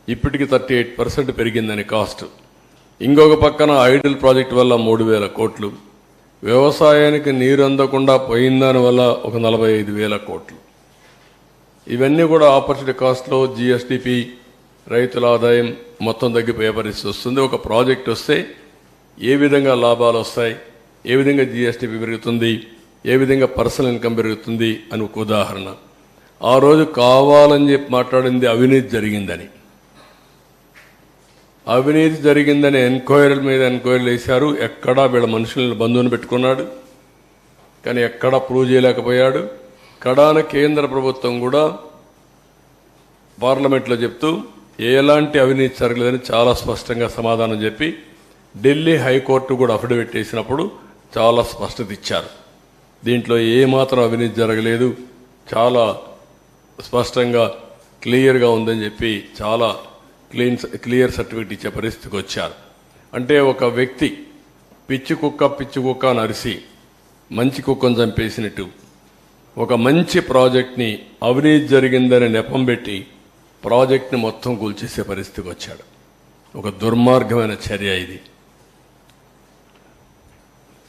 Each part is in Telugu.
ఇప్పటికి 38% పెరిగిందని కాస్ట్. ఇంకొక పక్కన ఐడిల్ ప్రాజెక్టు వల్ల 3,000 కోట్లు, వ్యవసాయానికి నీరు అందకుండా పోయిందాని వల్ల ఒక 45,000 కోట్లు. ఇవన్నీ కూడా ఆపర్చునిటీ కాస్ట్లో జిఎస్డిపి, రైతుల ఆదాయం మొత్తం తగ్గిపోయే పరిస్థితి వస్తుంది. ఒక ప్రాజెక్ట్ వస్తే ఏ విధంగా లాభాలు వస్తాయి, ఏ విధంగా జిఎస్డిపి పెరుగుతుంది, ఏ విధంగా పర్సనల్ ఇన్కమ్ పెరుగుతుంది అని ఒక ఉదాహరణ. ఆ రోజు కావాలని చెప్పి మాట్లాడింది అవినీతి జరిగిందని. అవినీతి జరిగిందని ఎంక్వైరీల మీద ఎంక్వైరీలు వేశారు. ఎక్కడా వీళ్ళ మనుషులను బంధువుని పెట్టుకున్నాడు, కానీ ఎక్కడా ప్రూవ్ చేయలేకపోయాడు. కడాన కేంద్ర ప్రభుత్వం కూడా పార్లమెంట్లో చెప్తూ ఎలాంటి అవినీతి జరగలేదని చాలా స్పష్టంగా సమాధానం చెప్పి ఢిల్లీ హైకోర్టు కూడా అఫిడవిట్ వేసినప్పుడు చాలా స్పష్టత ఇచ్చారు. దీంట్లో ఏమాత్రం అవినీతి జరగలేదు, చాలా స్పష్టంగా క్లియర్గా ఉందని చెప్పి చాలా క్లియర్ సర్టిఫికెట్ ఇచ్చే పరిస్థితికి వచ్చారు. అంటే ఒక వ్యక్తి పిచ్చి కుక్క అని అరిసి మంచి కుక్కను చంపేసినట్టు ఒక మంచి ప్రాజెక్ట్ని అవినీతి జరిగిందని నెపం పెట్టి ప్రాజెక్ట్ని మొత్తం కూల్చేసే పరిస్థితికి వచ్చాడు. ఒక దుర్మార్గమైన చర్య ఇది.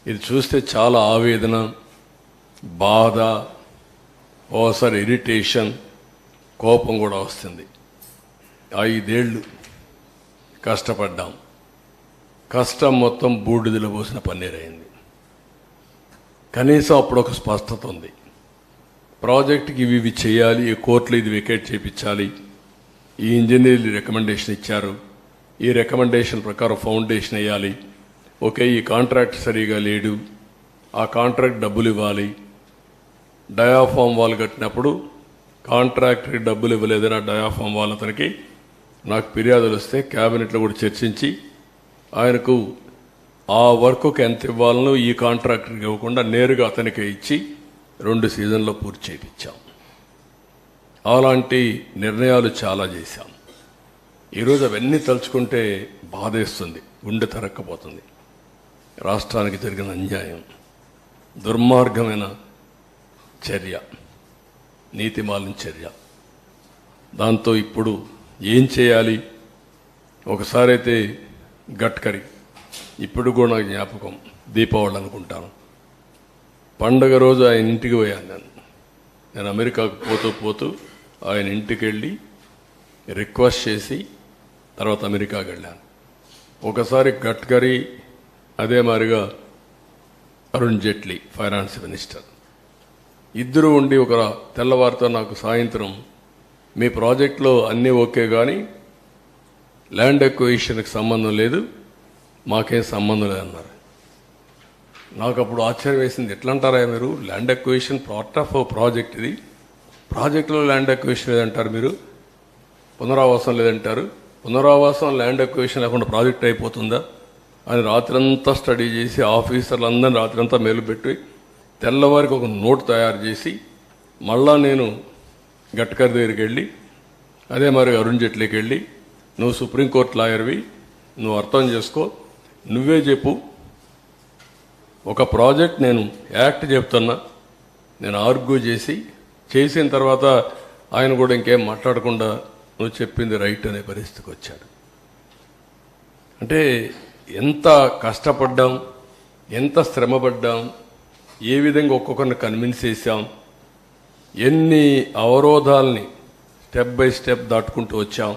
ఇది చూస్తే చాలా ఆవేదన, బాధ, ఓసారి ఇరిటేషన్, కోపం కూడా వస్తుంది. 5 ఏళ్ళు కష్టపడ్డాం, కష్టం మొత్తం బూడిదలో పోసిన పన్నీరైంది. కనీసం అప్పుడు ఒక స్పష్టత ఉంది. ప్రాజెక్టుకి ఇవి చేయాలి, ఈ కోర్టులో ఇది వెకేట్ చేయించాలి, ఈ ఇంజనీర్లు రికమెండేషన్ ఇచ్చారు, ఈ రికమెండేషన్ ప్రకారం ఫౌండేషన్ వేయాలి, ఓకే ఈ కాంట్రాక్ట్ సరిగా లేడు, ఆ కాంట్రాక్ట్ డబ్బులు ఇవ్వాలి, డయాఫామ్ వాల్ కట్టినప్పుడు కాంట్రాక్టర్కి డబ్బులు ఇవ్వలేదని ఆ డయాఫామ్ వాల్ అతనికి నాకు ఫిర్యాదులు వస్తే క్యాబినెట్లో కూడా చర్చించి ఆయనకు ఆ వర్క్కి ఎంత ఇవ్వాలనో ఈ కాంట్రాక్టర్కి ఇవ్వకుండా నేరుగా అతనికే ఇచ్చి 2 సీజన్లో పూర్తి చేయించాం. అలాంటి నిర్ణయాలు చాలా చేశాం. ఈరోజు అవన్నీ తలుచుకుంటే బాధేస్తుంది, గుండె తరక్కపోతుంది. రాష్ట్రానికి జరిగిన అన్యాయం, దుర్మార్గమైన చర్య, నీతిమాలిన చర్య. దాంతో ఇప్పుడు ఏం చేయాలి? ఒకసారి అయితే గడ్కరీ, ఇప్పుడు కూడా నాకు జ్ఞాపకం, దీపావళి అనుకుంటాను, పండగ రోజు ఆయన ఇంటికి పోయాను. నేను అమెరికాకు పోతూ ఆయన ఇంటికి వెళ్ళి రిక్వెస్ట్ చేసి తర్వాత అమెరికాకి వెళ్ళాను. ఒకసారి గడ్కరీ, అదే మాదిరిగా అరుణ్ జైట్లీ ఫైనాన్స్ మినిస్టర్, ఇద్దరు ఉండి ఒక తెల్లవారితో నాకు సాయంత్రం మీ ప్రాజెక్టులో అన్నీ ఓకే కానీ ల్యాండ్ ఎక్విజిషన్కి సంబంధం లేదు, మాకేం సంబంధం లేదన్నారు. నాకు అప్పుడు ఆశ్చర్యం వేసింది. ఎట్లా అంటారా మీరు? Land acquisition part of project, ఇది ప్రాజెక్టులో ల్యాండ్ ఎక్విజిషన్ లేదంటారు, మీరు పునరావాసం లేదంటారు, పునరావాసం ల్యాండ్ ఎక్విజిషన్ లేకుండా ప్రాజెక్ట్ అయిపోతుందా అని రాత్రంతా స్టడీ చేసి ఆఫీసర్లందరినీ రాత్రంతా మేలుపెట్టి తెల్లవారికి ఒక నోట్ తయారు చేసి మళ్ళా నేను గడ్కరీ దగ్గరికి వెళ్ళి అదే మరి అరుణ్ జైట్లీకి వెళ్ళి, నువ్వు సుప్రీంకోర్టు లాయర్వి, నువ్వు అర్థం చేసుకో, నువ్వే చెప్పు, ఒక ప్రాజెక్ట్ నేను యాక్ట్ చెప్తున్నా, నేను ఆర్గ్యూ చేసిన తర్వాత ఆయన కూడా ఇంకేం మాట్లాడకుండా నువ్వు చెప్పింది రైట్ అనే పరిస్థితికి వచ్చాడు. అంటే ఎంత కష్టపడ్డాం, ఎంత శ్రమపడ్డాం, ఏ విధంగా ఒక్కొక్కరిని కన్విన్స్ చేశాం, ఎన్ని అవరోధాలని స్టెప్ బై స్టెప్ దాటుకుంటూ వచ్చాం,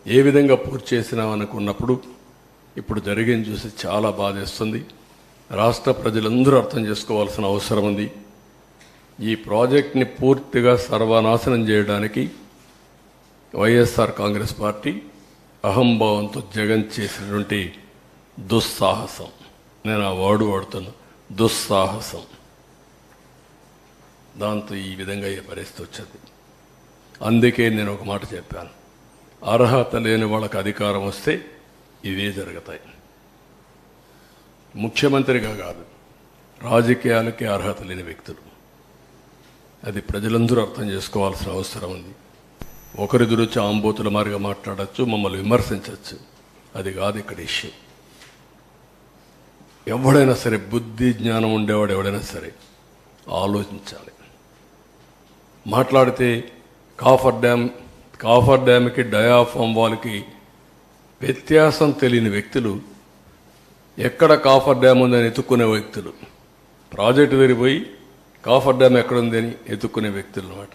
ఏ విధంగా పూర్తి చేసినాం అనుకున్నప్పుడు ఇప్పుడు జరిగింది చూసి చాలా బాధేస్తుంది. రాష్ట్ర ప్రజలందరూ అర్థం చేసుకోవాల్సిన అవసరం ఉంది. ఈ ప్రాజెక్ట్ని పూర్తిగా సర్వనాశనం చేయడానికి వైఎస్ఆర్ కాంగ్రెస్ పార్టీ అహంభావంతో జగన్ చేసినటువంటి దుస్సాహసం, నేను ఆ వర్డ్ వాడుతున్నా, దుస్సాహసం, దాంతో ఈ విధంగా ఏ పరిస్థితి వచ్చింది. అందుకే నేను ఒక మాట చెప్పాను, అర్హత లేని వాళ్ళకి అధికారం వస్తే ఇవే జరుగుతాయి. ముఖ్యమంత్రిగా కాదు, రాజకీయాలకే అర్హత లేని వ్యక్తులు, అది ప్రజలందరూ అర్థం చేసుకోవాల్సిన అవసరం ఉంది. ఒకరిద్దరు వచ్చి ఆంబోతుల మారిగా మాట్లాడచ్చు, మమ్మల్ని విమర్శించవచ్చు, అది కాదు ఇక్కడ ఇష్యూ. ఎవడైనా సరే, బుద్ధి జ్ఞానం ఉండేవాడు ఎవడైనా సరే ఆలోచించాలి. మాట్లాడితే కాఫర్ డ్యామ్ కాఫర్ డ్యామ్కి డయాఫామ్ వాల్కి వ్యత్యాసం తెలియని వ్యక్తులు, ఎక్కడ కాఫర్ డ్యామ్ ఉందని ఎత్తుక్కునే వ్యక్తులు, ప్రాజెక్టు తిరిగిపోయి కాఫర్ డ్యామ్ ఎక్కడుంది అని ఎత్తుక్కునే వ్యక్తులు అన్నమాట.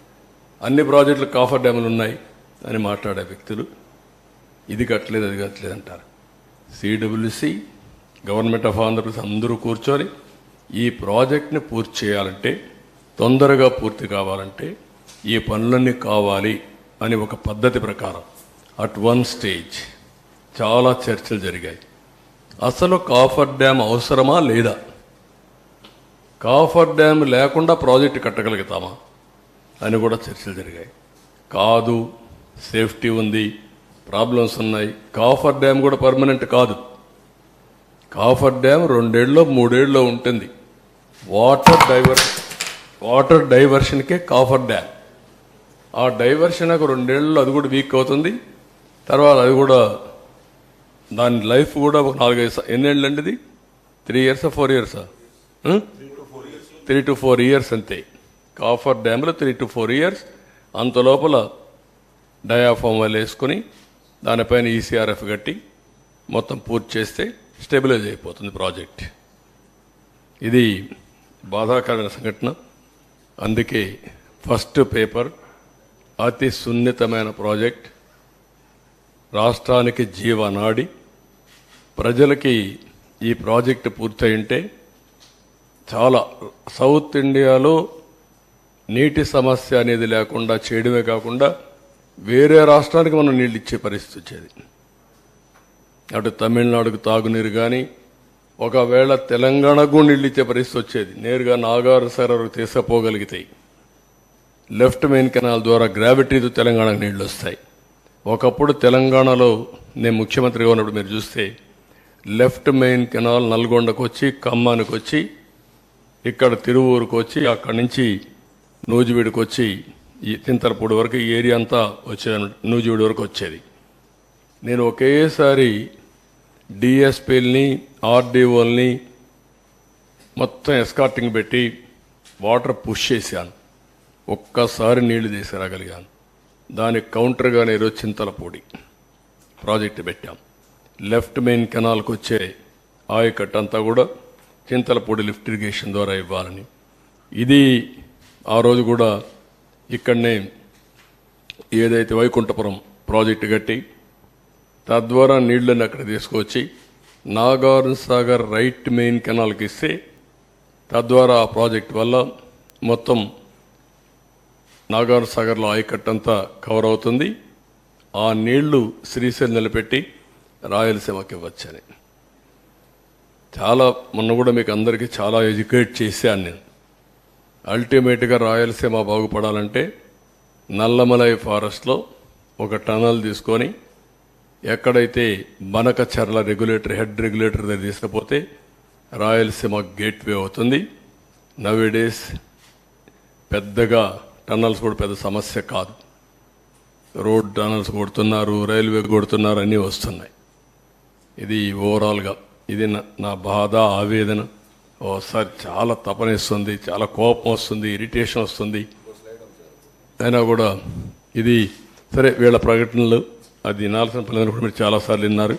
అన్ని ప్రాజెక్టులు కాఫర్ డ్యాములు ఉన్నాయి అని మాట్లాడే వ్యక్తులు ఇది కట్టలేదు అది కట్టలేదు అంటారు. సిడబ్ల్యూసి, గవర్నమెంట్ ఆఫ్ ఆంధ్రప్రదేశ్ అందరూ కూర్చొని ఈ ప్రాజెక్ట్ని పూర్తి చేయాలంటే, తొందరగా పూర్తి కావాలంటే ఈ పనులన్నీ కావాలి అని ఒక పద్ధతి ప్రకారం అట్ వన్ స్టేజ్ చాలా చర్చలు జరిగాయి. అసలు కాఫర్ డ్యామ్ అవసరమా లేదా, కాఫర్ డ్యామ్ లేకుండా ప్రాజెక్టు కట్టగలుగుతామా అని కూడా చర్చలు జరిగాయి. కాదు, సేఫ్టీ ఉంది, ప్రాబ్లమ్స్ ఉన్నాయి, కాఫర్ డ్యామ్ కూడా పర్మనెంట్ కాదు. కాఫర్ డ్యామ్ 2 ఏళ్ళలో 3 ఏళ్ళలో ఉంటుంది. వాటర్ డైవర్షన్కే కాఫర్ డ్యామ్. ఆ డైవర్షన్ ఒక 2 ఏళ్ళలో అది కూడా వీక్ అవుతుంది. తర్వాత అది కూడా దాని లైఫ్ కూడా ఒక 4-5 ఎన్నేళ్ళు అండి ఇది? 3 years 4 years? 3 to 4 years అంతే. కాఫర్ డ్యామ్లో 3 to 4 years. అంత లోపల డయాఫామ్ వాళ్ళు వేసుకుని దానిపైన ఈసీఆర్ఎఫ్ కట్టి మొత్తం పూర్తి చేస్తే స్టెబిలైజ్ అయిపోతుంది ప్రాజెక్ట్. ఇది బాధాకరమైన సంఘటన. అందుకే ఫస్ట్ పేపర్ అతి సున్నితమైన ప్రాజెక్ట్, రాష్ట్రానికి జీవనాడి. ప్రజలకి ఈ ప్రాజెక్టు పూర్తయింటే చాలా సౌత్ ఇండియాలో నీటి సమస్య అనేది లేకుండా చేయడమే కాకుండా వేరే రాష్ట్రానికి మనం నీళ్ళు ఇచ్చే పరిస్థితి వచ్చేది. అటు తమిళనాడుకు తాగునీరు కానీ, ఒకవేళ తెలంగాణకు నీళ్ళు ఇచ్చే పరిస్థితి వచ్చేది. నేరుగా నాగార్ సరస్సు తీసుకుపోగలిగితే లెఫ్ట్ మెయిన్ కెనాల్ ద్వారా గ్రావిటీతో తెలంగాణకు నీళ్లు వస్తాయి. ఒకప్పుడు తెలంగాణలో నేను ముఖ్యమంత్రిగా ఉన్నప్పుడు మీరు చూస్తే లెఫ్ట్ మెయిన్ కెనాల్ నల్గొండకు వచ్చి, ఖమ్మానికి వచ్చి, ఇక్కడ తిరువూరుకు వచ్చి, అక్కడి నుంచి నూజివీడుకు వచ్చి ఈ తింతలపూడి వరకు ఈ ఏరియా అంతా వచ్చేది, నూజివీడు వరకు వచ్చేది. నేను ఒకేసారి డిఎస్పీలని, ఆర్డీఓల్ని మొత్తం ఎస్కార్టింగ్ పెట్టి వాటర్ పుష్ చేశాను. ఒక్కసారి నీళ్లు తీసుకురాగలిగాను. దానికి కౌంటర్గానే ఈరోజు చింతలపూడి ప్రాజెక్టు పెట్టాం. లెఫ్ట్ మెయిన్ కెనాల్కి వచ్చే ఆయకట్టు అంతా కూడా చింతలపూడి లిఫ్ట్ ఇరిగేషన్ ద్వారా ఇవ్వాలని. ఇది ఆ రోజు కూడా ఇక్కడనే ఏదైతే వైకుంఠపురం ప్రాజెక్టు కట్టి తద్వారా నీళ్లను అక్కడ తీసుకొచ్చి నాగార్ సాగర్ రైట్ మెయిన్ కెనాల్కి ఇస్తే తద్వారా ఆ ప్రాజెక్ట్ వల్ల మొత్తం నాగార్ సాగర్లో ఆయకట్టు అంతా కవర్ అవుతుంది. ఆ నీళ్లు శ్రీశైలం నిలబెట్టి రాయలసీమకి ఇవ్వచ్చని చాలా మొన్న కూడా మీకు అందరికీ చాలా ఎడ్యుకేట్ చేశాను నేను. అల్టిమేట్గా రాయలసీమ బాగుపడాలంటే నల్లమలై ఫారెస్ట్లో ఒక టనల్ తీసుకొని ఎక్కడైతే బనకచర్ల హెడ్ రెగ్యులేటర్ దగ్గర తీసుకుపోతే రాయలసీమ గేట్వే అవుతుంది. నవేడేస్ పెద్దగా టన్నల్స్ కూడా పెద్ద సమస్య కాదు. రోడ్ టనల్స్ కొడుతున్నారు, రైల్వే కొడుతున్నారు, అన్నీ వస్తున్నాయి. ఇది ఓవరాల్గా ఇది నా బాధ, ఆవేదన. ఓసారి చాలా తపనిస్తుంది, చాలా కోపం వస్తుంది, ఇరిటేషన్ వస్తుంది. అయినా కూడా ఇది సరే, వీళ్ళ ప్రకటనలు అది వినాల్సిన పిల్లలు కూడా మీరు చాలాసార్లు విన్నారు.